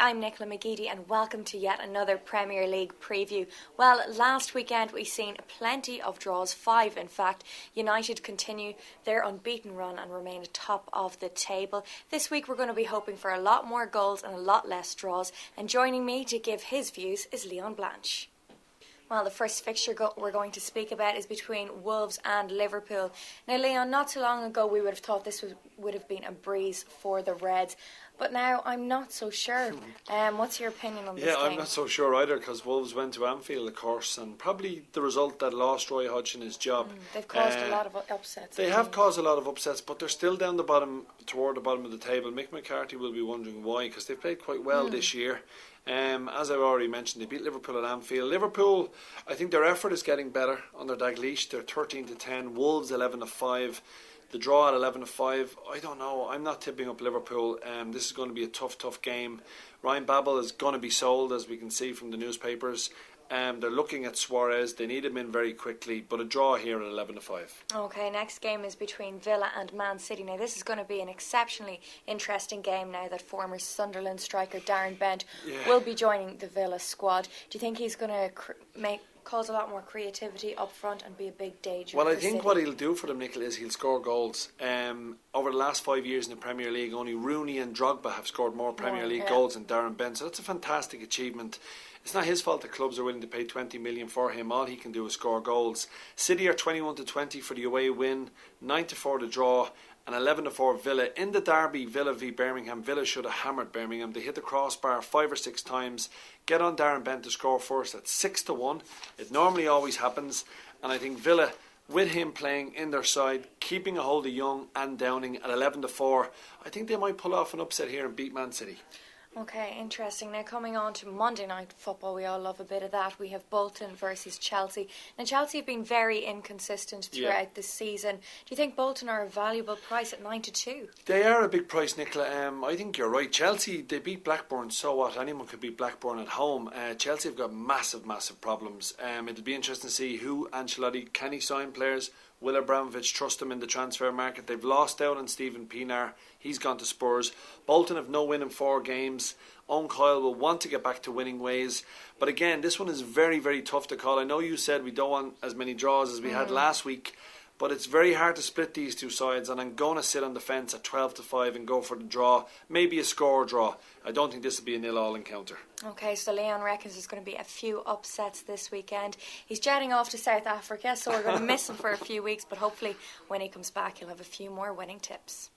I'm Nicola McGeady and welcome to yet another Premier League preview. Well, last weekend we've seen plenty of draws, 5 in fact. United continue their unbeaten run and remain atop of the table. This week we're going to be hoping for a lot more goals and a lot less draws, and joining me to give his views is Leon Blanche. Well, the first fixture we're going to speak about is between Wolves and Liverpool. Now, Leon, not too long ago we would have thought this would have been a breeze for the Reds, but now I'm not so sure. What's your opinion on this game? Yeah, I'm not so sure either, because Wolves went to Anfield, of course, and probably the result that lost Roy Hodgson his job. They've caused a lot of upsets. They have caused a lot of upsets, but they're still down toward the bottom of the table. Mick McCarthy will be wondering why, because they've played quite well this year. As I've already mentioned, they beat Liverpool at Anfield. Liverpool, I think their effort is getting better under Dalglish. They're 13-10. Wolves 11-5. The draw at 11-5. I don't know. I'm not tipping up Liverpool. This is going to be a tough game. Ryan Babel is going to be sold, as we can see from the newspapers. They're looking at Suarez. They need him in very quickly, but a draw here at 11-5. Okay, next game is between Villa and Man City. Now, this is going to be an exceptionally interesting game now that former Sunderland striker Darren will be joining the Villa squad. Do you think he's going to cause a lot more creativity up front and be a big danger? Well, I think what he'll do for them, Nicola, is he'll score goals. Over the last 5 years in the Premier League, only Rooney and Drogba have scored more Premier League goals than Darren Bent. So that's a fantastic achievement. It's not his fault that clubs are willing to pay 20 million for him. All he can do is score goals. City are 21-20 for the away win, 9-4 the draw, and 11-4 Villa. In the derby, Villa v Birmingham, Villa should have hammered Birmingham. They hit the crossbar 5 or 6 times. Get on Darren Bent to score first at 6-1. It normally always happens, and I think Villa, with him playing in their side, keeping a hold of Young and Downing at 11-4, I think they might pull off an upset here and beat Man City. Okay, interesting. Now, coming on to Monday night football, we all love a bit of that. We have Bolton versus Chelsea. Now, Chelsea have been very inconsistent throughout the season. Do you think Bolton are a valuable price at 9-2? They are a big price, Nicola. I think you're right. Chelsea, they beat Blackburn, so what? Anyone could beat Blackburn at home. Chelsea have got massive problems. It'll be interesting to see who Ancelotti, can he sign players? Will Abramovich trust them in the transfer market? They've lost out on Stephen Pienaar. He's gone to Spurs. Bolton have no win in 4 games. Owen Coyle will want to get back to winning ways. But again, this one is very tough to call. I know you said we don't want as many draws as we had last week, but it's very hard to split these two sides, and I'm going to sit on the fence at 12-5 and go for the draw. Maybe a score draw. I don't think this will be a 0-0 encounter. Okay, so Leon reckons there's going to be a few upsets this weekend. He's jetting off to South Africa, so we're going to miss him for a few weeks, but hopefully when he comes back he'll have a few more winning tips.